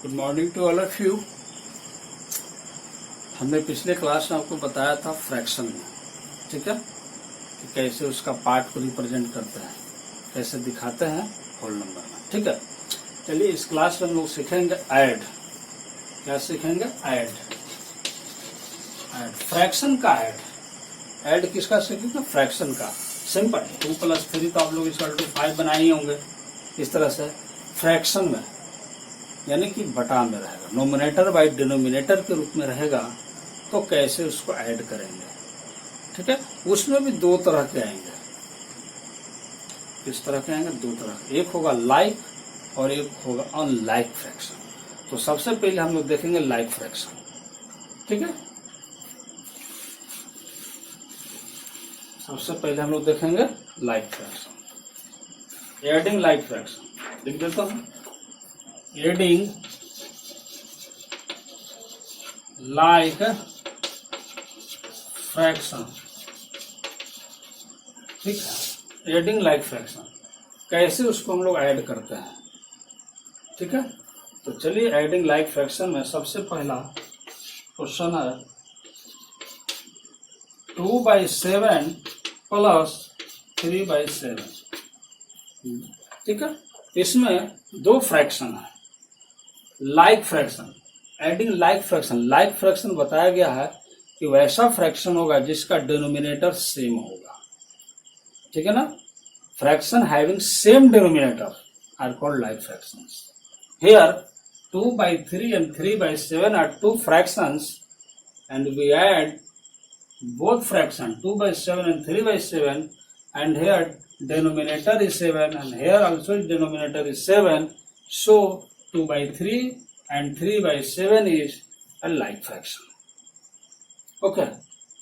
Good morning to all of you. हमने पिछले class में आपको बताया था फ्रैक्शन में, ठीक है, कि कैसे उसका पार्ट को रिप्रेजेंट करते हैं, कैसे दिखाते हैं होल नंबर में, ठीक है। चलिए इस क्लास में हम लोग सीखेंगे ऐड। क्या सीखेंगे? ऐड। फ्रैक्शन का ऐड किसका सीखेंगे? फ्रैक्शन का। सिंपल 2 + 3 तो आप लोग = 5 बनाए ही होंगे। इस तरह से फ्रैक्शन में यानी कि बटा में रहेगा, नोमिनेटर बाई डिनोमिनेटर के रूप में रहेगा, तो कैसे उसको ऐड करेंगे, ठीक है। उसमें भी 2 तरह के आएंगे। किस तरह के आएंगे? 2 तरह। एक होगा लाइक और एक होगा अनलाइक फ्रैक्शन। तो सबसे पहले हम लोग देखेंगे लाइक फ्रैक्शन, ठीक है। सबसे पहले हम लोग देखेंगे like fraction, adding like fraction. लिख देता हूं, एडिंग लाइक फ्रैक्शन, ठीक है। एडिंग लाइक फ्रैक्शन कैसे उसको हम लोग ऐड करते हैं, ठीक है। तो चलिए एडिंग लाइक फ्रैक्शन में सबसे पहला क्वेश्चन है 2/7 + 3/7, ठीक है। इसमें 2 फ्रैक्शन है। Like fraction, adding like fraction. Like fraction बताया गया है कि वैसा फ्रैक्शन होगा जिसका डिनोमिनेटर सेम होगा, ठीक है ना। Fraction having same denominator are called like fractions. Here 2/3 and 3/7 are 2 fractions and we add both fraction 2/7 and 3/7, and here denominator is 7 and here also denominator is 7, so 2/3 and 3/7 is a like fraction. Okay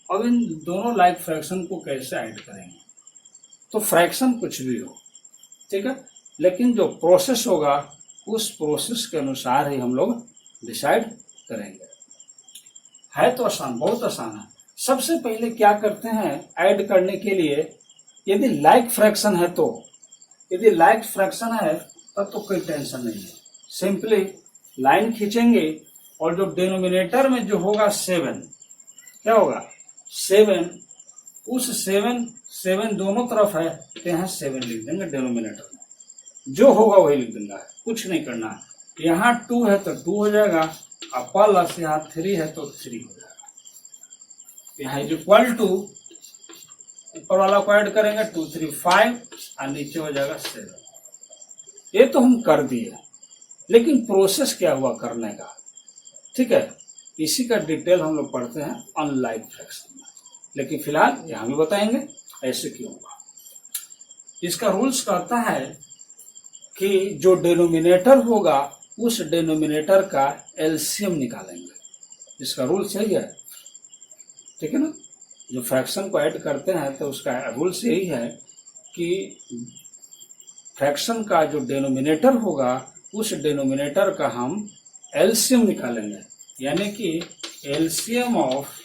अब इन दोनों like fraction को कैसे add करेंगे? तो fraction कुछ भी हो, ठीक है, लेकिन जो प्रोसेस होगा उस प्रोसेस के अनुसार ही हम लोग डिसाइड करेंगे। है तो आसान, बहुत आसान है। सबसे पहले क्या करते हैं ऐड करने के लिए, यदि लाइक फ्रैक्शन है तो, यदि लाइक फ्रैक्शन है तब तो कोई टेंशन नहीं है। सिंपली लाइन खींचेंगे और जो डिनोमिनेटर में जो होगा 7, क्या होगा? 7, उस 7 दोनों तरफ है तो यहाँ 7 लिख देंगे डिनोमिनेटर में, जो होगा वही लिख देंगे, कुछ नहीं करना है। यहाँ 2 है तो 2 हो जाएगा, और प्लस यहाँ 3 है तो 3 हो जाएगा। यहाँ इक्वल टू ऊपर वाला को ऐड करेंगे 2 3 5 और नीचे हो जाएगा 7। ये तो हम कर दिए, लेकिन प्रोसेस क्या हुआ करने का, ठीक है, इसी का डिटेल हम लोग पढ़ते हैं अनलाइक फ्रैक्शन में। लेकिन फिलहाल यहां भी बताएंगे ऐसे क्यों हुआ। इसका रूल्स कहता है कि जो डिनोमिनेटर होगा उस डिनोमिनेटर का एलसीएम निकालेंगे। इसका रूल्स यही है, ठीक है ना। जो फ्रैक्शन को ऐड करते हैं तो उसका रूल्स यही है कि फ्रैक्शन का जो डिनोमिनेटर होगा उस डिनोमिनेटर का हम एलसीएम निकालेंगे, यानी कि एलसीएम ऑफ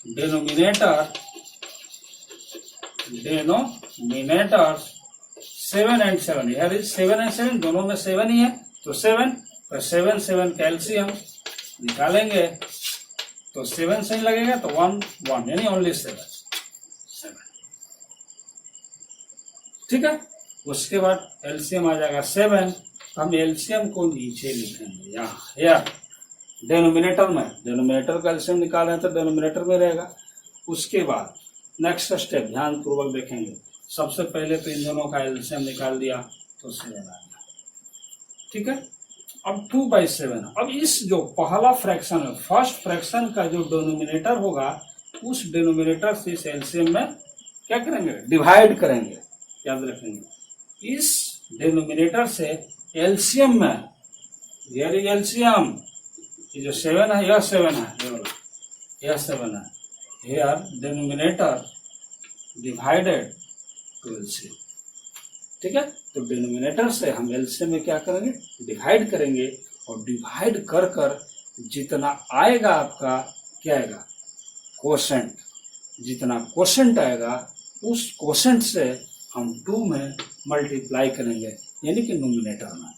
डिनोमिनेटर 7 and 7, यार 7 and 7 दोनों में 7 ही है, तो 7 और 7 का एलसीएम निकालेंगे तो 7 सही लगेगा, तो 1 यानी ओनली 7, ठीक है। उसके बाद एलसीएम आ जाएगा 7, तो हम एलसीएम को नीचे लिखेंगे यहाँ डिनोमिनेटर में। डिनोमिनेटर का एलसीएम निकाले तो डिनोमिनेटर में रहेगा। उसके बाद नेक्स्ट स्टेप ध्यान पूर्वक देखेंगे। सबसे पहले तो इन दोनों का एलसीएम निकाल दिया तो 7 आ गया, ठीक है। अब 2/7, अब इस जो पहला फ्रैक्शन है, फर्स्ट फ्रैक्शन का जो डिनोमिनेटर होगा उस डिनोमिनेटर से इस एलसीएम में क्या करेंगे? डिवाइड करेंगे। याद रखेंगे, इस डिनोमिनेटर से एलसीएम में, वेरी एलसीएम, ये जो 7 है यह 7 है, यह 7 है, here denominator divided to LCM, ठीक है। तो डिनोमिनेटर से हम एलसीएम में क्या करेंगे? डिवाइड करेंगे, और डिवाइड कर कर जितना आएगा आपका क्या आएगा? कोशेंट। जितना कोशेंट आएगा उस कोशेंट से हम 2 में मल्टीप्लाई करेंगे, यानी कि नोमिनेटर में।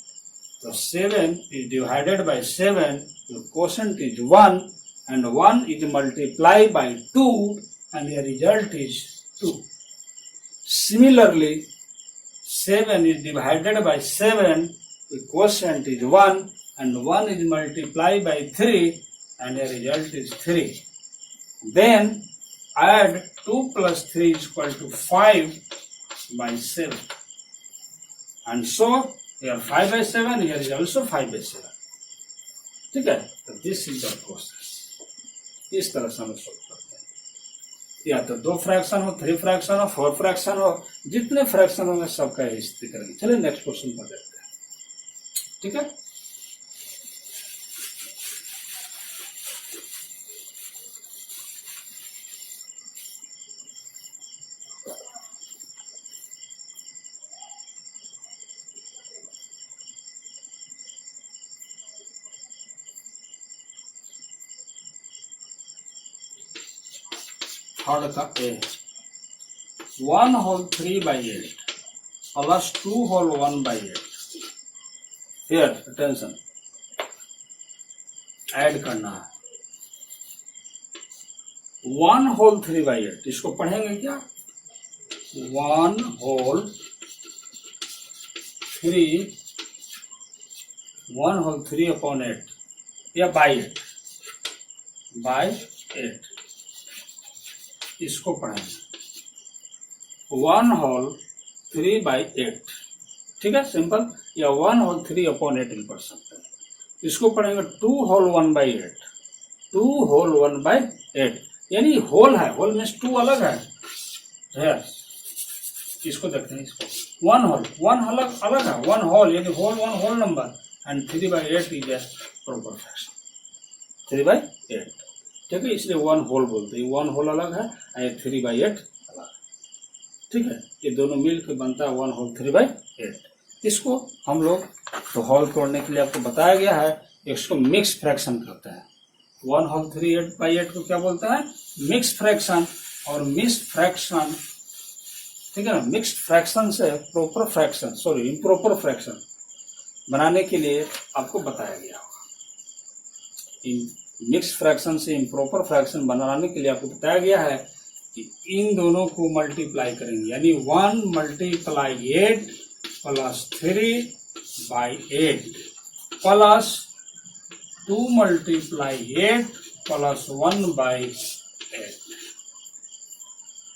तो 7 is divided by 7, your quotient is 1 and 1 is multiplied by 2 and your result is 2. Similarly, 7 is divided by 7, the quotient is 1 and 1 is multiplied by 3 and your result is 3. Then add 2 plus 3 is equal to 5 by 7. And so here 5 by 7, here is also 5 by 7. ठीक है, तो this is the process. इस तरह से हम solve करते हैं. या तो 2 फ्रैक्शन हो, 3 फ्रैक्शन हो, 4 फ्रैक्शन हो, जितने फ्रैक्शन होंगे सबका हिस्ट्री करेंगे. चलिए नेक्स्ट क्वेश्चन पर देखते हैं. ठीक है. थर्ड का ए 1 whole 3 by 8 plus 2 whole 1 by 8. Here attention, add करना है. 1 whole 3 by 8 इसको पढ़ेंगे क्या? 1 whole 3 upon 8 या by 8 इसको पढ़ेंगे. 1 whole 3 by 8. ठीक है, सिंपल. या 1 whole 3 upon 8 भी पढ़ सकते हैं. इसको पढ़ेंगे 2 whole 1 by 8. 2 whole 1 by 8 यानी होल है. होल मीन्स 2 अलग है. इसको देखते हैं. इसको 1 whole 1 अलग है. 1 whole यानी whole 1 whole number and 3 by 8 is a proper fraction. 3 by 8. ठीक है, इसलिए 1 होल बोलते हैं. 1 होल अलग है और 3 by 8 अलग है. ठीक है, ये दोनों मिलकर बनता है 1 whole 3 by 8. इसको हम लोग तो होल तोड़ने के लिए आपको बताया गया है. इसको मिक्स फ्रैक्शन करते हैं. 1 whole 3 by 8 को क्या बोलते हैं? Mix fraction. और मिक्स फ्रैक्शन, ठीक है ना, मिक्स्ड फ्रैक्शन से proper fraction, sorry improper fraction बनाने के लिए आपको बताया गया होगा. मिक्स फ्रैक्शन से इम्प्रॉपर फ्रैक्शन बनाने के लिए आपको बताया गया है कि इन दोनों को मल्टीप्लाई करेंगे. यानी 1 multiply 8 plus 3 by 8 plus 2 multiply 8 plus 1 by 8.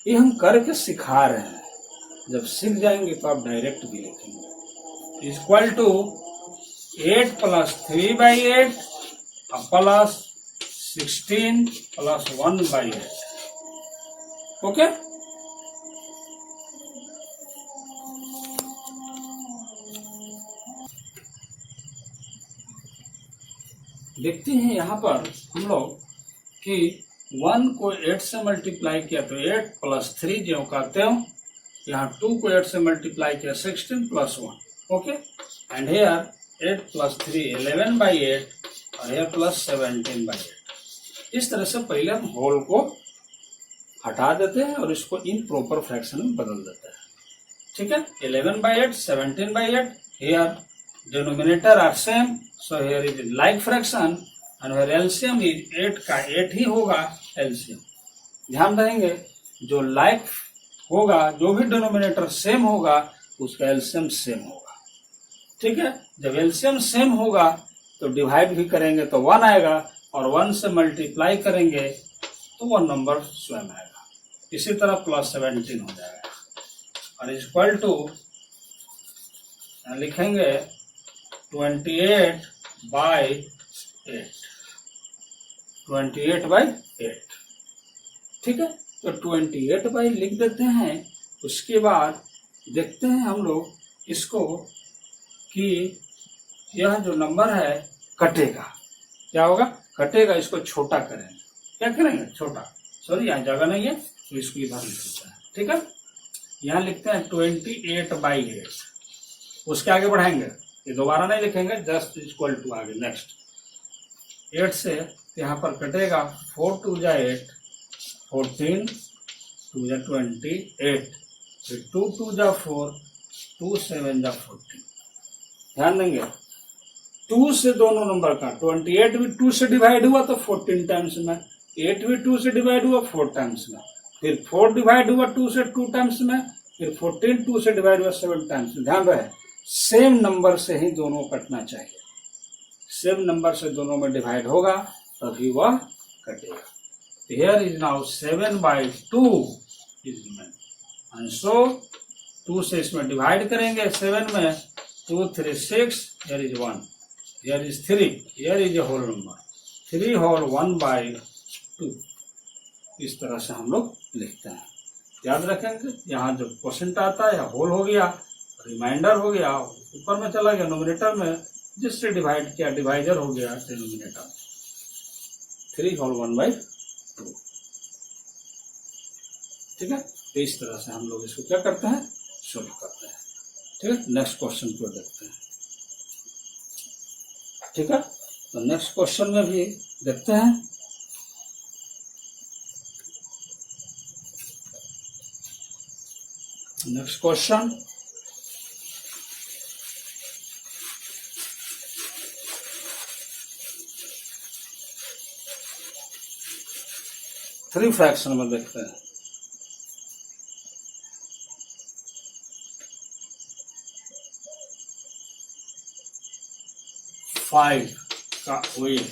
ये हम करके सिखा रहे हैं. जब सीख जाएंगे तो आप डायरेक्ट भी लिखेंगे. Equal to 8 plus 3 by 8 plus 16 plus 1 by 8. Okay. देखते हैं यहाँ पर हम लोग कि 1 को 8 से मल्टीप्लाई किया तो 8 plus 3 जो करते हो. यहाँ 2 को 8 से मल्टीप्लाई किया 16 plus 1. Okay. And here 8 plus 3 11 by 8 और हेयर plus 17 by 8. इस तरह से पहले हम होल को हटा देते हैं और इसको इम्प्रॉपर फ्रैक्शन में बदल देते हैं. ठीक है. 11 by 8 17 by 8. Here denominator are same, so here is like fraction and here LCM is 8 का 8 ही होगा एलसीएम. ध्यान देंगे, जो लाइक होगा, जो भी डिनोमिनेटर सेम होगा उसका एलसीएम सेम होगा. ठीक है. जब एलसीएम सेम होगा तो डिवाइड भी करेंगे तो 1 आएगा और 1 से मल्टीप्लाई करेंगे तो 1 नंबर स्वयं आएगा. इसी तरह प्लस 17 हो जाएगा और इक्वल टू लिखेंगे 28 by 8. 28 by 8. ठीक है. तो 28 by लिख देते हैं. उसके बाद देखते हैं हम लोग इसको कि यह जो नंबर है कटेगा. क्या होगा? कटेगा. इसको छोटा करेंगे. क्या करेंगे? छोटा. सॉरी, यहाँ जगह नहीं है तो इसको इधर लिख देते हैं. ठीक है. यहाँ लिखते हैं 28 by 8. उसके आगे बढ़ाएंगे. ये दोबारा नहीं लिखेंगे, जस्ट इक्वल टू आगे नेक्स्ट 8 से यहाँ पर कटेगा. 4 2 जा 8, 14 2 जा 28, फिर 2 2 जा 4, 2 7 जा 14. ध्यान देंगे. 2 से दोनों नंबर का 28 भी 2 से डिवाइड हुआ तो 14 टाइम्स में, 8 भी 2 से डिवाइड हुआ 4 टाइम्स में, फिर 4 डिवाइड हुआ 2 से 2 टाइम्स में, फिर 14 2 से डिवाइड हुआ 7 टाइम्स में। ध्यान रहे सेम नंबर से ही दोनों कटना चाहिए, सेम नंबर से दोनों में डिवाइड होगा तभी वह कटेगा। Here is now 7/2 is remain, and so 2 से इसमें डिवाइड करेंगे 7 में, 2 3 6, here is 1, here is 3, here is a whole number, 3 whole 1/2। इस तरह से हम लोग लिखते हैं। याद रखेंगे यहाँ जो क्वोशंट आता है या होल हो गया, रिमाइंडर हो गया, ऊपर में चला गया नोमिनेटर में, जिससे डिवाइड किया डिवाइजर हो गया डिनोमिनेटर, 3 whole 1/2। ठीक है, तो इस तरह से हम लोग इसको क्या करते हैं, सोल्व करते हैं। ठीक है, नेक्स्ट क्वेश्चन को देखते हैं। ठीक है, तो नेक्स्ट क्वेश्चन में भी देखते हैं। नेक्स्ट क्वेश्चन, थ्री फ्रैक्शन में देखते हैं। फाइव का wait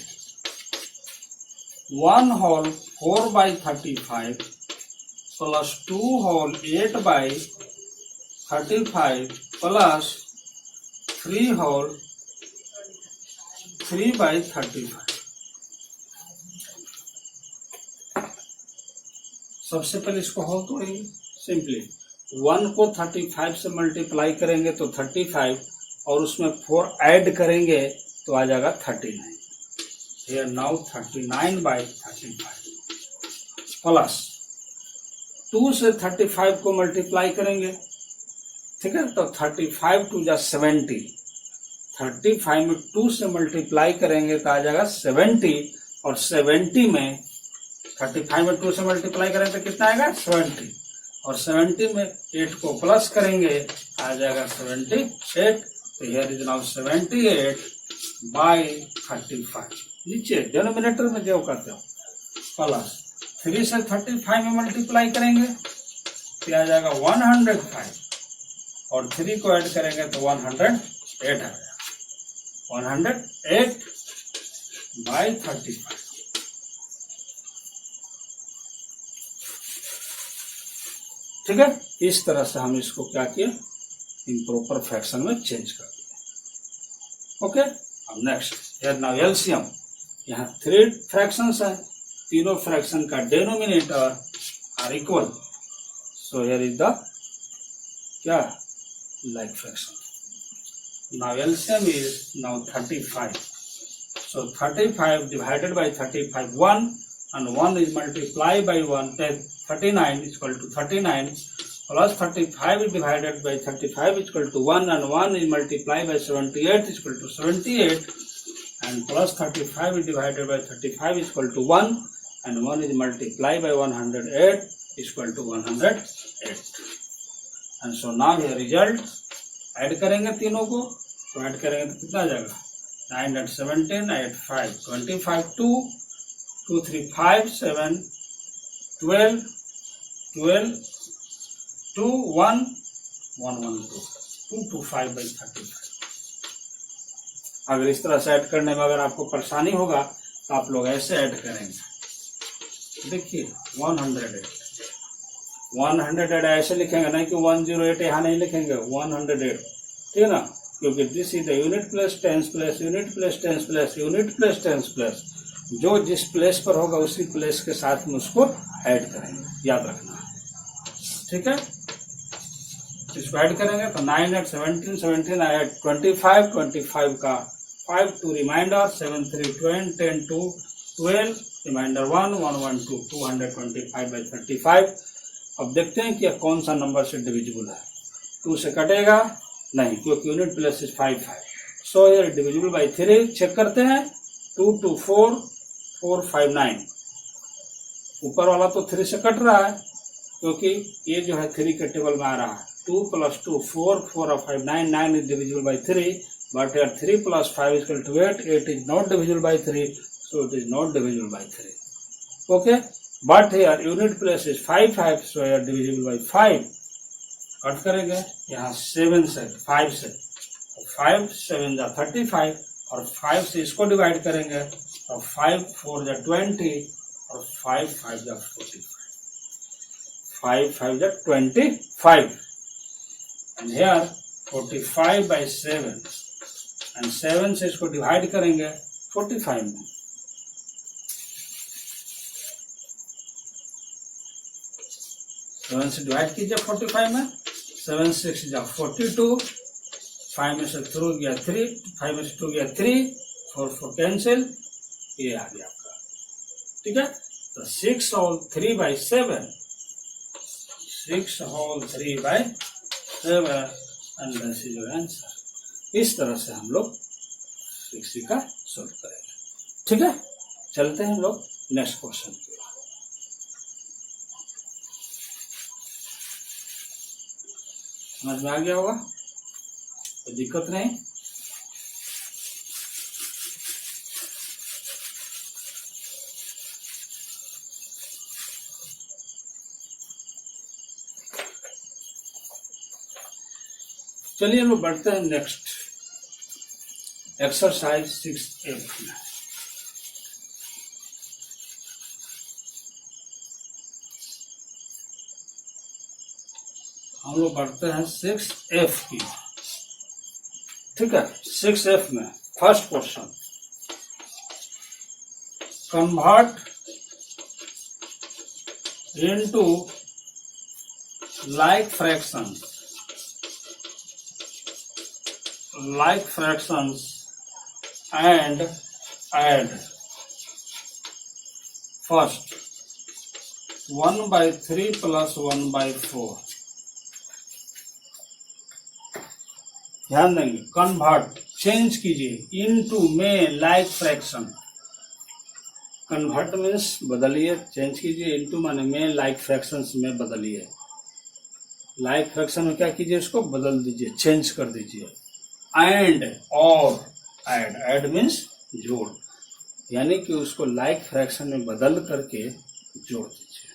1 whole 4/35 plus 2 whole 8/35 plus 3 whole 3/35। सबसे पहले इसको होल तोड़ेंगे। सिंपली 1 को 35 से मल्टीप्लाई करेंगे तो 35, और उसमें 4 ऐड करेंगे तो आ जाएगा 39। हियर नाउ 39/35 प्लस 2 से 35 को मल्टीप्लाई करेंगे। ठीक है, तो 35 2 जा 70, 35 में 2 से मल्टीप्लाई करेंगे तो आ जाएगा 70, और 70 में 35 में 2 से मल्टीप्लाई करेंगे तो कितना आएगा 70, और 70 में 8 को प्लस करेंगे आ जाएगा 78। तो हियर इज नाउ 78/35। नीचे डिनोमिनेटर में जो करते हो प्लस 3 से 35 में मल्टीप्लाई करेंगे तो आ जाएगा 105, और 3 को ऐड करेंगे तो 108 आ जाएगा, 108/35। ठीक है, इस तरह से हम इसको क्या किए, इम्प्रॉपर फ्रैक्शन में चेंज कर दिया। ओके, अब नेक्स्ट हियर नाउ एलसीएम। यहाँ 3 फ्रैक्शंस हैं, तीनों फ्रैक्शन का denominator are equal, so here is the क्या like fraction. Now LCM is now 35, so 35 divided by 35 1, and 1 is multiplied by 1, then 39 is equal to 39, plus 35 is divided by 35 is equal to 1, and 1 is multiplied by 78 is equal to 78, and plus 35 is divided by 35 is equal to 1, and 1 is multiplied by 108 is equal to 108. And so now here result add करेंगे तीनों को, तो add करेंगे तो कितना आ जाएगा 9 8 17 8 5 25 2 2 3 5 7 12 12 2 1 1 1 2 225/35। अगर इस तरह से ऐड करने में अगर आपको परेशानी होगा तो आप लोग ऐसे ऐड करेंगे। देखिए 108 ऐसे लिखेंगे, नहीं कि 108 यहाँ नहीं लिखेंगे, 108। ठीक है ना, क्योंकि this is the unit plus tens plus unit plus tens plus unit plus tens plus, जो जिस प्लेस पर होगा उसी प्लेस के साथ में उसको ऐड करेंगे, याद रखना। ठीक है, इसको ऐड करेंगे तो 9 8 17 17 8 25 25 का 5 2 रिमाइंडर 7 3 10 10 2 12 रिमाइंडर 1 1 1 2 225/35। अब देखते हैं कि कौन सा नंबर से डिविजिबल है। 2 से कटेगा नहीं, क्योंकि यूनिट प्लेस इज 5 5, सो ये डिविजिबल बाय 3। चेक करते हैं 2 2 4 4 5 9, ऊपर वाला तो 3 से कट रहा है, क्योंकि ये जो है 3 के टेबल में आ रहा है। 2 + 2 4 4 और 5 9 9 is divisible by 3, but here 3 plus 5 is equal to 8. 8 is not divisible by 3, so it is not divisible by 3. Okay, but here unit place is 5 5, so here divisible by 5. Cut करेंगे यहाँ 7 से 5 से, 5 7 जा 35 और 5 से इसको डिवाइड करेंगे तो 5 4 जा 20 और 5 5 जा 45. 5 5 जा 25 and here 45 by 7 and 7 से इसको डिवाइड करेंगे 45 में. 7 से डिवाइड कीजिए 45 में. 7 6 जा 42. 5 में से 3 गया 3, 5 में से 2 गया 3, 4 4 कैंसिल, ये आ गया आपका. ठीक है, तो 6 whole 3 by 7, 6 whole 3 by 7 and this is your answer. इस तरह से हम लोग 6 का सॉल्व करेंगे. ठीक है, चलते हैं हम लोग नेक्स्ट क्वेश्चन की. समझ में आ गया होगा, कोई दिक्कत नहीं. चलिए हम लोग बढ़ते हैं नेक्स्ट एक्सरसाइज 6F में. हम लोग बढ़ते हैं 6F की. ठीक है, 6F में first question, convert into like fractions and add. First 1 by 3 plus 1 by 4. ध्यान देंगे, कन्वर्ट चेंज कीजिए इनटू में लाइक फ्रैक्शन. कन्वर्ट मीन्स बदलिए, चेंज कीजिए, इनटू माने में लाइक फ्रैक्शंस में बदलिए. लाइक फ्रैक्शन में क्या कीजिए, इसको बदल दीजिए, चेंज कर दीजिए. एंड और ऐड, ऐड मीन्स जोड़, यानी कि उसको लाइक फ्रैक्शन में बदल करके जोड़ दीजिए.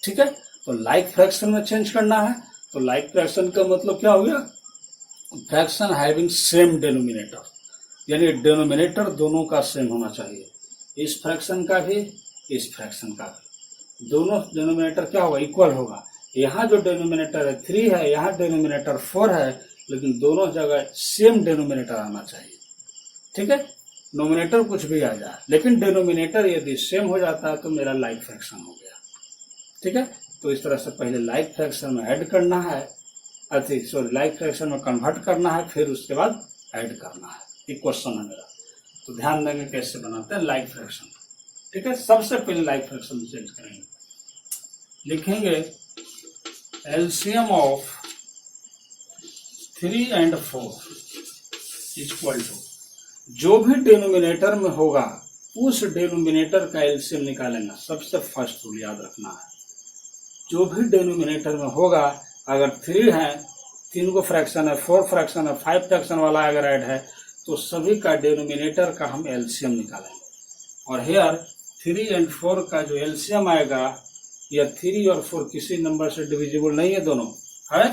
ठीक है, तो लाइक फ्रैक्शन में चेंज करना है. तो लाइक फ्रैक्शन का मतलब क्या हो गया, फ्रैक्शन हैविंग सेम डेनोमिनेटर, यानी डेनोमिनेटर दोनों का सेम होना चाहिए. इस फ्रैक्शन का भी, इस फ्रैक्शन का भी, दोनों डेनोमिनेटर क्या होगा, इक्वल होगा. यहाँ जो डेनोमिनेटर है 3 है, यहाँ डेनोमिनेटर 4 है, लेकिन दोनों जगह सेम डेनोमिनेटर आना चाहिए. ठीक है, नोमिनेटर कुछ भी आ जाए, लेकिन डेनोमिनेटर यदि सेम हो जाता है तो मेरा लाइक फ्रैक्शन हो गया. ठीक है, तो इस तरह से पहले लाइक फ्रैक्शन में ऐड करना है, लाइक फ्रैक्शन में कन्वर्ट करना है, फिर उसके बाद ऐड करना है. ये क्वेश्चन है मेरा. तो ध्यान देंगे कैसे बनाते हैं लाइक फ्रैक्शन. ठीक है, सबसे पहले लाइक फ्रैक्शन चेंज करेंगे. लिखेंगे LCM of 3 and 4 equal to, जो भी डेनोमिनेटर में होगा उस डेनोमिनेटर का एलसीएम निकालेंगे. सबसे फर्स्ट रूल याद रखना है, जो भी डेनोमिनेटर में होगा, अगर 3 है, 3 को फ्रैक्शन है, 4 फ्रैक्शन है, 5 फ्रैक्शन वाला अगर ऐड है, तो सभी का डेनोमिनेटर का हम एलसीएम निकालेंगे. और हेयर 3 and 4 का जो एलसीएम आएगा, या 3 और 4 किसी नंबर से डिविजिबल नहीं है, दोनों है.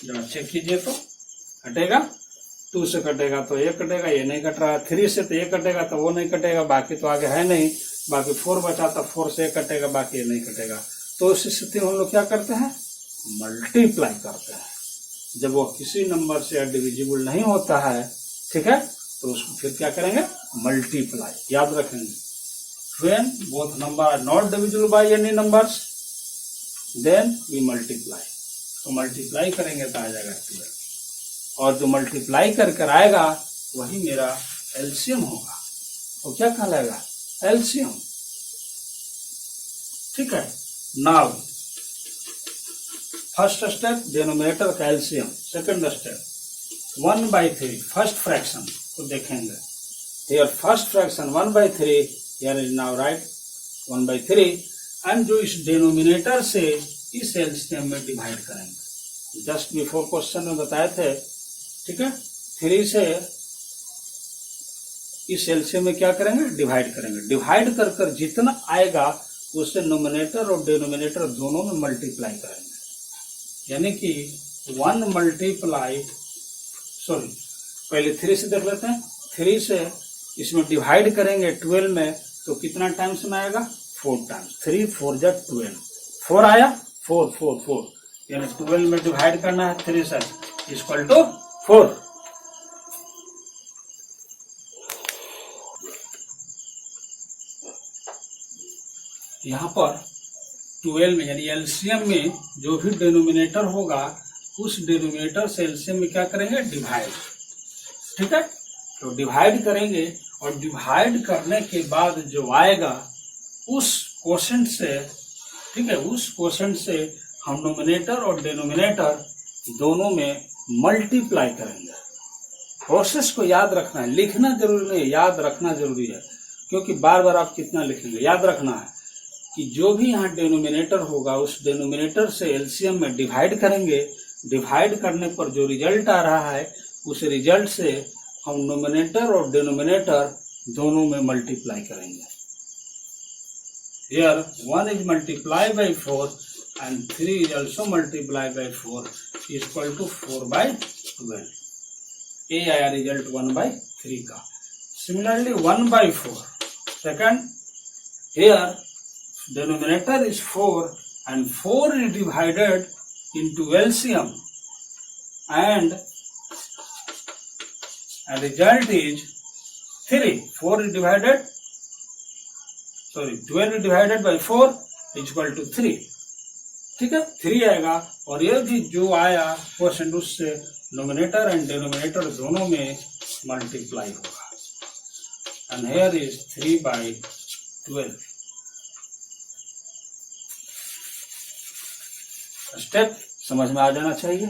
जरा चेक कीजिए तो कटेगा, 2 से कटेगा तो ये कटेगा, ये नहीं कट रहा है. 3 से तो ये कटेगा तो वो नहीं कटेगा, बाकी तो आगे है नहीं. बाकी 4 बचा तो 4 से कटेगा, बाकी ये नहीं कटेगा. तो उस स्थिति में हम लोग क्या करते हैं, मल्टीप्लाई करते हैं. जब वो किसी नंबर से डिविजिबल नहीं होता है, ठीक है, तो उसको फिर क्या करेंगे, मल्टीप्लाई. याद रखेंगे, when both number are not divisible by any numbers, then we multiply. तो मल्टीप्लाई करेंगे तो आ जाएगा 12, और जो मल्टीप्लाई कर आएगा वही मेरा एलसीएम होगा. तो क्या कहलाएगा, एलसीएम. ठीक है, नाउ फर्स्ट स्टेप डेनोमिनेटर का LCM. Second step 1 by 3 first fraction को देखेंगे. Here first fraction 1 by 3, here is now right 1 by 3, and जो इस डेनोमिनेटर से इस एलसीएम में डिवाइड करेंगे. जस्ट बिफोर क्वेश्चन में बताए थे. ठीक है, 3 से इस एलसीएम में क्या करेंगे, डिवाइड करेंगे। डिवाइड कर कर जितना आएगा उससे नोमिनेटर और डिनोमिनेटर दोनों में मल्टीप्लाई करेंगे। यानी कि 1 मल्टीप्लाई, सॉरी पहले 3 से देख लेते हैं। 3 से इसमें डिवाइड करेंगे 12 में, तो कितना टाइम्स में आएगा, 4 टाइम्स। 3 4 जा 12, 4 आया, 4 4 4, यानी 12 में डिवाइड करना है 3 से, इक्वल टू 4। यहाँ पर 12 में यानी एलसीएम में जो भी डिनोमिनेटर होगा उस डिनोमिनेटर से एलसीएम में क्या करेंगे, डिवाइड। ठीक है, तो डिवाइड करेंगे और डिवाइड करने के बाद जो आएगा उस क्वोशेंट से, ठीक है, उस क्वोशेंट से हम नोमिनेटर और डिनोमिनेटर दोनों में मल्टीप्लाई करेंगे। प्रोसेस को याद रखना है, लिखना जरूरी नहीं है, याद रखना जरूरी है, क्योंकि बार बार आप कितना लिखेंगे। याद रखना है कि जो भी यहाँ डिनोमिनेटर होगा उस डिनोमिनेटर से एलसीएम में डिवाइड करेंगे। डिवाइड करने पर जो रिजल्ट आ रहा है उस रिजल्ट से हम नोमिनेटर और डिनोमिनेटर दोनों में मल्टीप्लाई करेंगे। Here 1 is multiplied by 4 and 3 is also multiplied by 4 is equal to 4 by 12. ये आया रिजल्ट 1 by 3 का। Similarly 1 by 4. Second, here denominator is 4 and 4 is divided into LCM and result is 3. 4 is divided, sorry 12 is divided by 4 is equal to 3. ठीक है, 3 आएगा और ये भी जो आया क्वोशेंट उससे नोमिनेटर एंड डिनोमिनेटर दोनों में मल्टीप्लाई होगा। And here is 3 by 12। Step समझ में आ जाना चाहिए।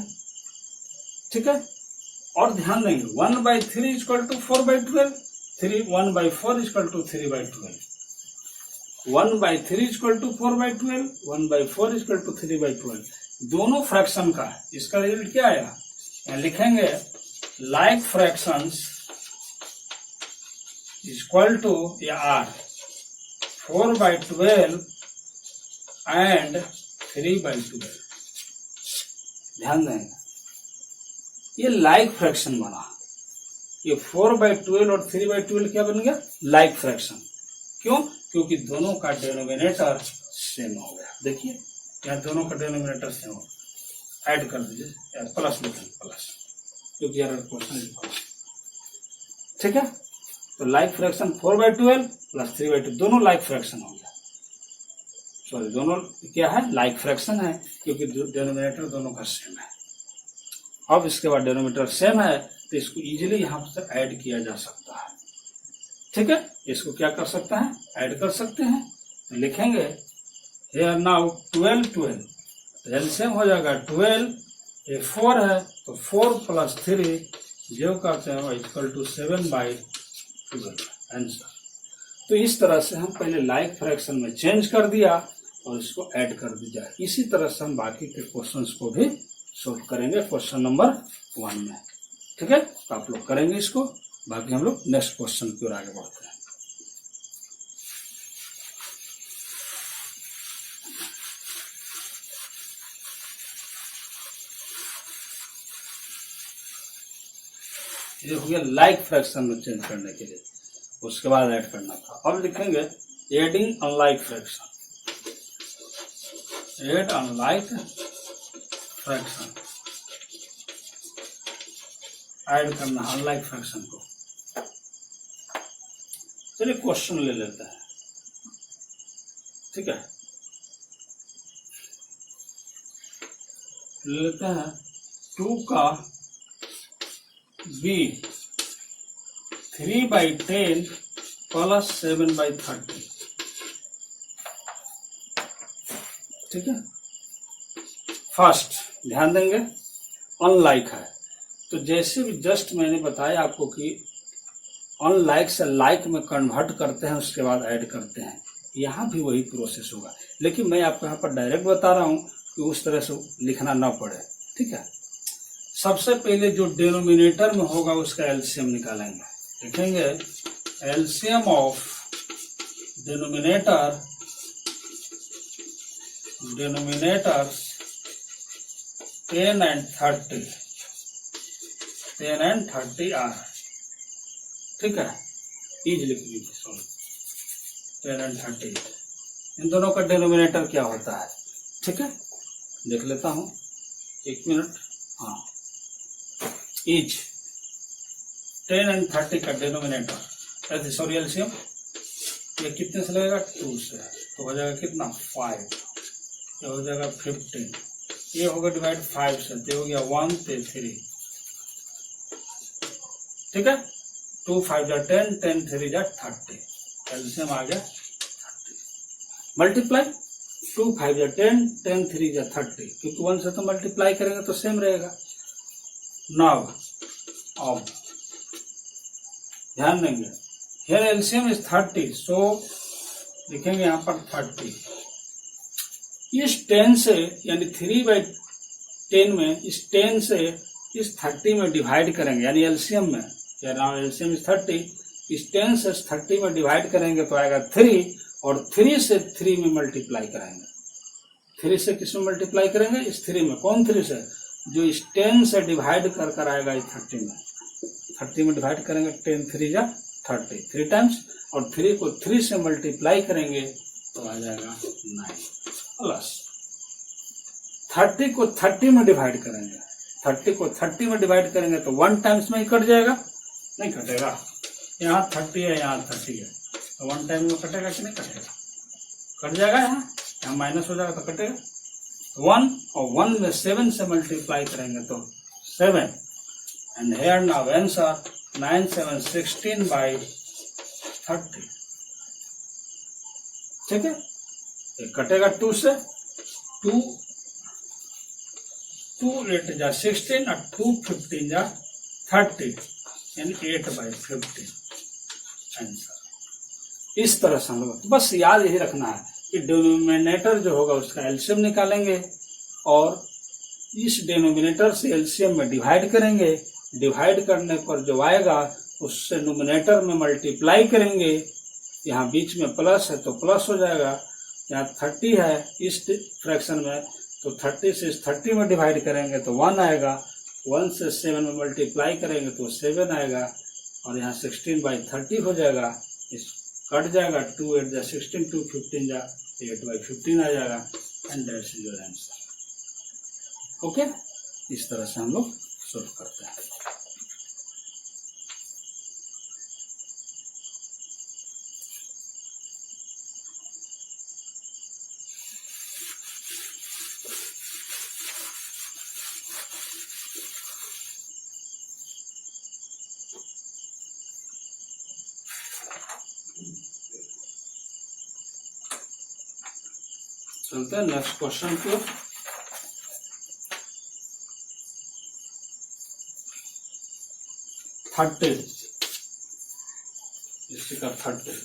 ठीक है, और ध्यान देंगे 1 by 3 is equal to 4 by 12, 1 by 4 is equal to 3 by 12, 1 by 3 is equal to 4 by 12, 1 by 4 is equal to 3 by 12। दोनों फ्रैक्शन का है, इसका रिजल्ट क्या आया, यहाँ लिखेंगे like fractions is equal to या आर 4 by 12 एंड 3 by 12। ध्यान देंगे ये लाइक फ्रैक्शन बना, ये 4 by 12 और 3 by 12 क्या बन गया, लाइक फ्रैक्शन। क्यों, क्योंकि दोनों का डिनोमिनेटर सेम हो गया। देखिए यहाँ दोनों का डिनोमिनेटर सेम हो, ऐड कर दीजिए, प्लस लिखेंगे प्लस, क्योंकि यार क्वेश्चन प्लस। ठीक है, तो like fraction 4 by 12 plus 3 by 2 दोनों लाइक फ्रैक्शन हो गया। सॉरी दोनों क्या है, लाइक फ्रैक्शन है, क्योंकि डिनोमिनेटर दोनों का सेम है। अब इसके बाद डिनोमिनेटर सेम है तो इसको इजीली यहाँ से ऐड किया जा सकता है। ठीक है, इसको क्या कर सकते हैं, ऐड कर सकते हैं। तो लिखेंगे हियर नाउ 12 12 एलसीएम हो जाएगा 12, ये 4 है तो 4 प्लस 3 जो करते हैं इक्वल टू 7 by 12 आंसर। तो इस तरह से हम पहले लाइक फ्रैक्शन में चेंज कर दिया और इसको ऐड कर दिया। इसी तरह से हम बाकी के क्वेश्चंस को भी सोल्व करेंगे क्वेश्चन नंबर 1 में। ठीक है, तो आप लोग करेंगे इसको, बाकी हम लोग नेक्स्ट क्वेश्चन की ओर आगे बढ़ते हैं। ये हो गया लाइक फ्रैक्शन में चेंज करने के लिए, उसके बाद ऐड करना था। अब लिखेंगे adding unlike fraction, add unlike fraction, add करना अनलाइक फ्रैक्शन को। चलिए क्वेश्चन ले लेते हैं। ठीक है, ले लेते हैं 2 का b 3 by 10 प्लस 7 by 30। ठीक है, फर्स्ट ध्यान देंगे अनलाइक है, तो जैसे भी जस्ट मैंने बताया आपको कि अनलाइक से लाइक में कन्वर्ट करते हैं उसके बाद ऐड करते हैं, यहाँ भी वही प्रोसेस होगा, लेकिन मैं आपको यहाँ पर डायरेक्ट बता रहा हूँ कि उस तरह से लिखना ना पड़े। ठीक है, सबसे पहले जो डिनोमिनेटर में होगा उसका एलसीएम निकालेंगे। लिखेंगे LCM of denominators 10 and 30 are, ठीक है, इज लिख लीजिए, सॉरी 10 and 30, इन दोनों का डिनोमिनेटर क्या होता है, ठीक है, देख लेता हूं, एक मिनट। हाँ, इज 10 and 30 का डिनोमिनेटर, सॉरी एलसीएम, ये कितने से लगेगा, 2 से, तो हो जाएगा कितना, 5, ये हो जाएगा 15, ये होगा डिवाइड 5 से, तो हो गया 1 से 3, ठीक है, 2 5 जा 10, 10 3 जा 30, एलसीएम आ गया 30, मल्टीप्लाई 2 5 जा 10, 10 3 जा 30, क्योंकि 1 से तो मल्टीप्लाई करेंगे तो सेम रहेगा। नाउ अब ध्यान देंगे, हियर एलसीएम इज 30, सो लिखेंगे यहाँ पर 30, इस 10 से यानी 3/10 में इस 10 से इस 30 में डिवाइड करेंगे, यानी एलसीएम में, एलसीएम इज 30, इस 10 से 30 में डिवाइड करेंगे तो आएगा 3, और 3 से 3 में मल्टीप्लाई करेंगे, 3 से किस में मल्टीप्लाई करेंगे, इस 3 में, कौन 3 से, जो इस 10 से डिवाइड कर आएगा इस 30 में, 30 में डिवाइड करेंगे, 10 3 जा 30, 3 टाइम्स, और 3 को 3 से मल्टीप्लाई करेंगे तो आ जाएगा 9, प्लस 30 को 30 में डिवाइड करेंगे, 30 को 30 में डिवाइड करेंगे तो 1 टाइम्स में ही कट जाएगा, नहीं कटेगा, यहाँ 30 है, यहाँ 30 है, तो 1 टाइम में कटेगा कि नहीं कटेगा, कट जाएगा, यहाँ माइनस हो जाएगा तो कटेगा, 1 और 1 में 7 से मल्टीप्लाई करेंगे तो 7, एंड हेयर नाउ आंसर 9 7 16/30, ठीक है, ये कटेगा 2 से, 2 8 जा 16 और 2 15 जा 30, यानी 8/15 आंसर। इस तरह से हम लोग बस याद यही रखना है कि डिनोमिनेटर जो होगा उसका एलसीएम निकालेंगे और इस डिनोमिनेटर से एलसीएम में डिवाइड करेंगे, डिवाइड करने पर जो आएगा उससे न्यूमरेटर में मल्टीप्लाई करेंगे, यहाँ बीच में प्लस है तो प्लस हो जाएगा, यहाँ 30 है इस फ्रैक्शन में तो 30 से 30 में डिवाइड करेंगे तो 1 आएगा, 1 से 7 में मल्टीप्लाई करेंगे तो 7 आएगा, और यहाँ 16/30 हो जाएगा, इस कट जाएगा, 2 8 जा 16, 2 15 जा 8/15 आ जाएगा, and that's your answer. Okay, इस तरह से हम लोग सोल्व करते हैं। चलते हैं नेक्स्ट क्वेश्चन पे। इसी का 30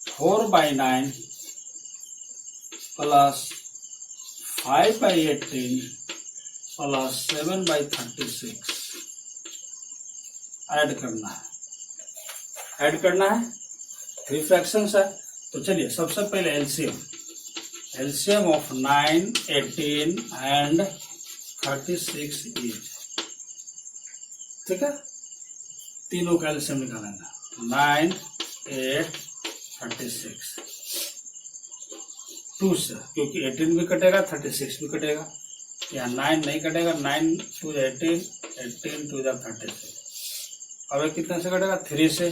4/9 प्लस 5/18 प्लस 7/36 ऐड करना है, ऐड करना है, 3 फ्रैक्शंस है। तो चलिए सबसे पहले एलसीएम ऑफ 9 18 एंड 36 इज, ठीक है, तीनों का एलसीएम निकालेंगे, 9 8 36 2 से, क्योंकि 18 भी कटेगा 36 भी कटेगा, यहाँ 9 नहीं कटेगा, 9 2 18 18 2 36, अब कितने से कटेगा, 3 से,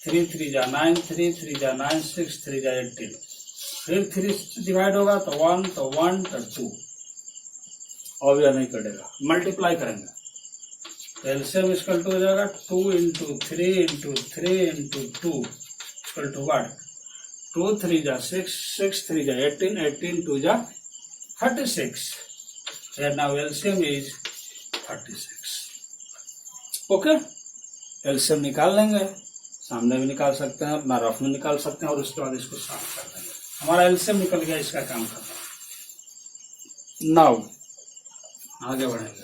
3 3 जा 9 3 3 जा 9 6 3 जा 18, फिर 3 से डिवाइड होगा तो 1 तो 1 तो 2, और यह नहीं कटेगा, मल्टीप्लाई करेंगे तो एलसीएम इक्वल टू हो जाएगा 2 × 3 × 3 × 2 इक्वल टू व्हाट, 2 3 जा 6 6 3 जा 18 18 2 जा 36, here now LCM is 36। Okay, LCM निकाल लेंगे, सामने भी निकाल सकते हैं, अपना रफ में निकाल सकते हैं, और उसके बाद इसको साफ कर देंगे, हमारा एलसीएम निकल गया, इसका काम खत्म। नाउ आगे बढ़ेंगे,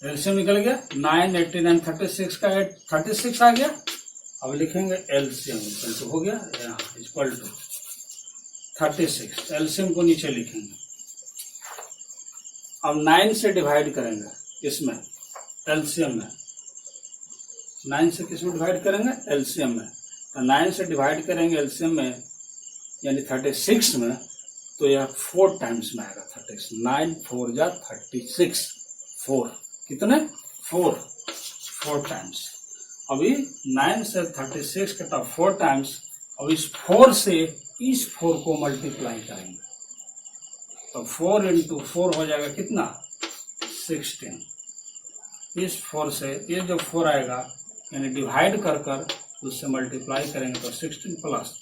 एलसीएम निकल गया, 9, 89, 36 का 36 आ गया। अब लिखेंगे एलसीएम इक्वल टू हो गया इक्वल टू 36, एलसीएम को नीचे लिखेंगे। अब 9 से डिवाइड करेंगे इसमें एलसीएम में, 9 से किसमें डिवाइड करेंगे एलसीएम में, तो 9 से डिवाइड करेंगे एलसीएम में यानी 36 में, तो यह 4 टाइम्स में आएगा 36, 9 4 जा 36, 4 कितने 4 टाइम्स। अभी 9 से 36 कटा 4 टाइम्स, अब इस 4 से इस 4 को मल्टीप्लाई करेंगे तो 4 इंटू 4 हो जाएगा कितना 16। इस 4 से ये जो 4 आएगा यानी डिवाइड कर कर उससे मल्टीप्लाई करेंगे तो 16 प्लस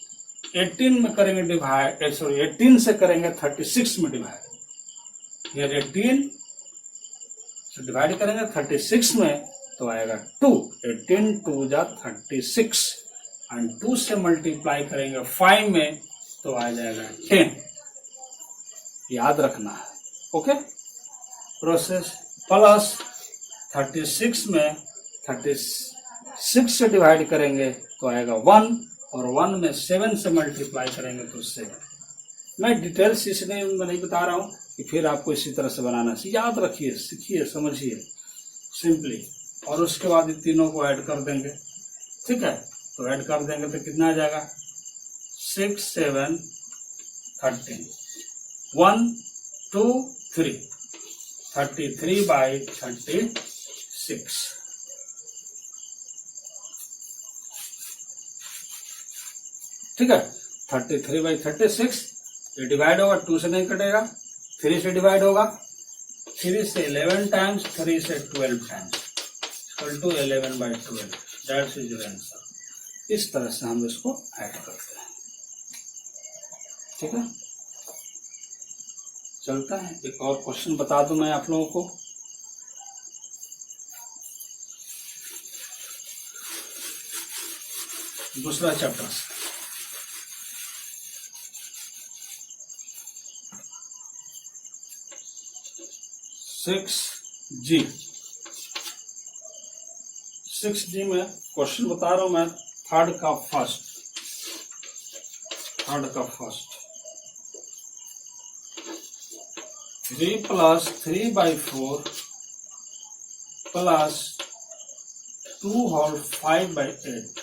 18 में करेंगे डिवाइड, 18 से करेंगे 36 में डिवाइड, यार 18 से डिवाइड करेंगे 36 में तो आएगा 2, 18 2 जा 36 एंड 2 से मल्टीप्लाई करेंगे 5 में तो आ जाएगा 10। याद रखना है, ओके। प्रोसेस प्लस 36 में 36 से डिवाइड करेंगे तो आएगा 1 और 1 में 7 से मल्टीप्लाई करेंगे तो 7। मैं डिटेल्स इसलिए नहीं बता रहा हूँ कि फिर आपको इसी तरह से बनाना है, याद रखिए, सीखिए, समझिए सिंपली। और उसके बाद इन तीनों को ऐड कर देंगे, ठीक है। तो ऐड कर देंगे तो कितना आ जाएगा 6 7 13, 1 2 3, 33/36। ठीक है, 33/36 ये डिवाइड होगा, 2 से नहीं कटेगा, 3 से डिवाइड होगा, 3 से 11 टाइम्स, 3 से 12 times equal to 11/12। That's is your answer. इस तरह से हम इसको ऐड करते हैं, ठीक है। चलता है, एक और क्वेश्चन बता दूं मैं आप लोगों को। दूसरा चैप्टर 6G। 6G में क्वेश्चन बता रहा हूं मैं, थर्ड का फर्स्ट 3 + 3/4 + 2 होल 5/8।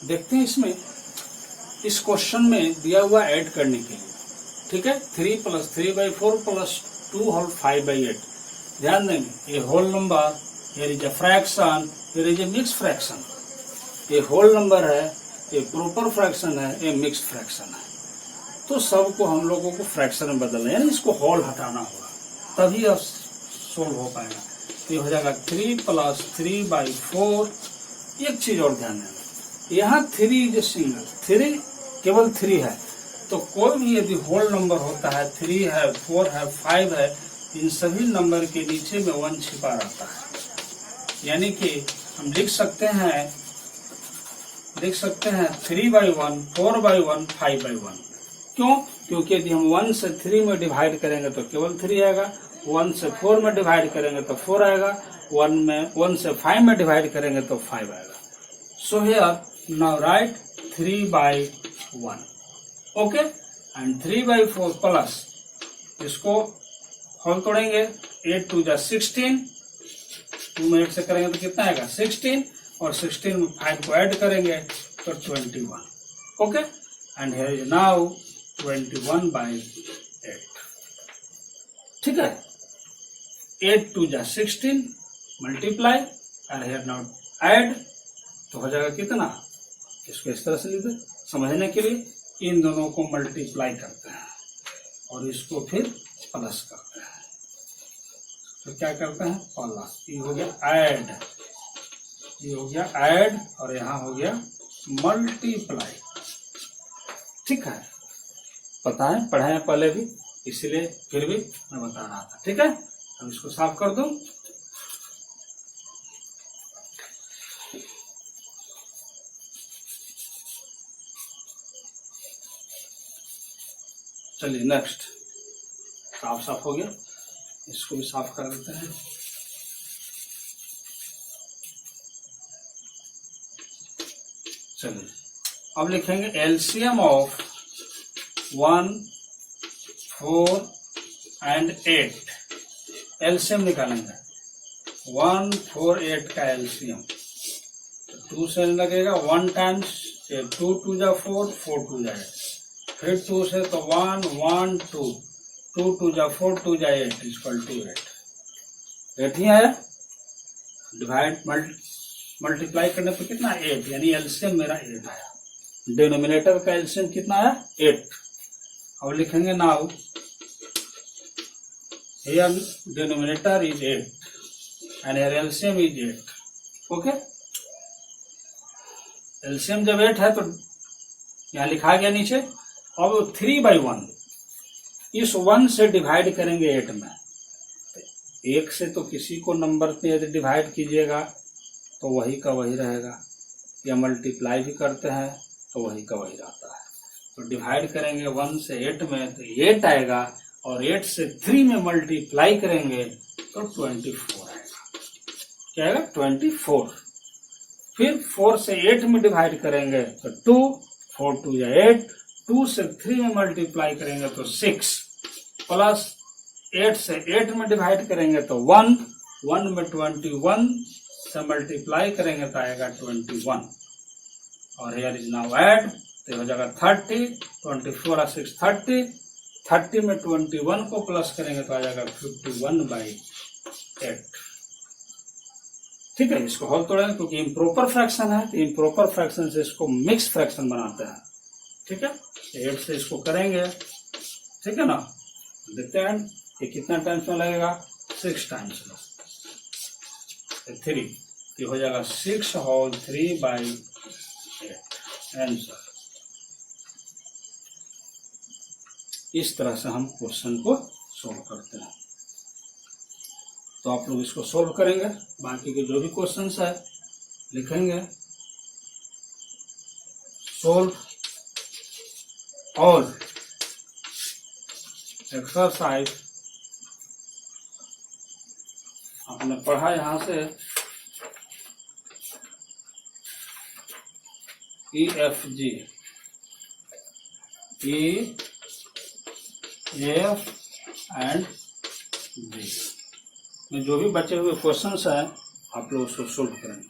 देखते हैं इसमें, इस क्वेश्चन में दिया हुआ ऐड करने के लिए, ठीक है। 3 + 3/4 + 2 होल 5/8। ध्यान देंगे, ये whole number, here is a fraction, here is a mixed fraction। ये होल नंबर है, ये प्रॉपर फ्रैक्शन है, ये मिक्स्ड फ्रैक्शन है। तो सबको हम लोगों को फ्रैक्शन में बदलना है, यानी इसको होल हटाना होगा, तभी अब सोल्व हो पाएगा। ये हो जाएगा 3 + 3/4। एक चीज और ध्यान देना, यहाँ 3 जो सिंगल, 3 केवल 3 है, तो कोई भी यदि होल नंबर होता है, 3 है, 4 है, 5 है, इन सभी नंबर के नीचे में 1 छिपा रहता है। यानी कि हम लिख सकते हैं 3/1, 4/1, 5/1। क्यों? क्योंकि यदि हम 1 से 3 में डिवाइड करेंगे तो केवल 3 आएगा, 1 से 4 में डिवाइड करेंगे तो 4 आएगा, 1 से 5 में डिवाइड करेंगे तो 5 आएगा। So here now right 3/1, okay. And 3/4 plus, इसको होल तोड़ेंगे, 8 2 जा 16, 2 में 8 से करेंगे तो कितना आएगा 16, और 16 में 5 को ऐड करेंगे तो 21, okay. And here is now 21/8, ठीक है। 8 2 जा 16 multiply and here now add, तो हो जाएगा कितना, इसको इस तरह से लिख दे समझने के लिए। इन दोनों को मल्टीप्लाई करते हैं और इसको फिर प्लस करते हैं, तो क्या करते हैं प्लस, ये हो गया ऐड, ये हो गया ऐड, और यहाँ हो गया मल्टीप्लाई, ठीक है। पता है, पढ़े हैं पहले भी, इसलिए फिर भी मैं बता रहा था, ठीक है। अब इसको साफ कर दूं। चलिए नेक्स्ट, साफ हो गया। इसको भी साफ कर देते हैं। चलिए अब लिखेंगे एलसीएम ऑफ 1, 4 एंड 8। एलसीएम निकालेंगे 1, 4, 8 का एलसीएम। तो 2 से लगेगा 1 टाइम्स 2 2 जा 4, 4 2 जा 8, फिर 2 से तो 1 1 2, 2 2 जा 4, 2 जा 8 इक्वल टू 8। 8 ही आया। डिवाइड मल्टीप्लाई करने पे कितना 8, यानी एलसीएम मेरा 8 आया। डिनोमिनेटर का एलसीएम कितना आया 8। अब लिखेंगे now here denominator is 8 and here LCM is 8. Okay, LCM जब 8 है तो यहाँ लिखा गया नीचे। अब 3/1 इस 1 से डिवाइड करेंगे 8 में। 1 से तो किसी को नंबर पे यदि डिवाइड कीजिएगा तो वही का वही रहेगा, या मल्टीप्लाई भी करते हैं तो वही का वही रहता है। तो डिवाइड करेंगे 1 से 8 में तो 8 आएगा, और 8 से 3 में मल्टीप्लाई करेंगे तो 24 आएगा। क्या आएगा 24। फिर 4 से 8 में डिवाइड करेंगे तो 2, 4 2 या 8, 2 से 3 में मल्टीप्लाई करेंगे तो 6, प्लस 8 से 8 में डिवाइड करेंगे तो 1, 1 में 21 से मल्टीप्लाई करेंगे तो आएगा 21। और हियर इज नाउ ऐड, तो हो जाएगा 30, 24 और 6 30, 30 में 21 को प्लस करेंगे तो आ जाएगा 51/8। ठीक है, इसको होल तोड़ेंगे क्योंकि इम्प्रॉपर फ्रैक्शन है, तो इम्प्रॉपर फ्रैक्शन से इसको मिक्स फ्रैक्शन बनाते हैं। ठीक है, 8 से इसको करेंगे, ठीक है ना। देखते हैं कि कितना टाइम्स में लगेगा, 6 टाइम्स में 3, ये हो जाएगा 6 होल 3/8 आंसर। इस तरह से हम क्वेश्चन को सोल्व करते हैं। तो आप लोग इसको सोल्व करेंगे, बाकी के जो भी क्वेश्चंस है लिखेंगे। सोल्व ऑल एक्सरसाइज आपने पढ़ा यहां से EFG, EF एंड G में जो भी बचे हुए क्वेश्चंस हैं आप लोग उसको सोल्व करेंगे।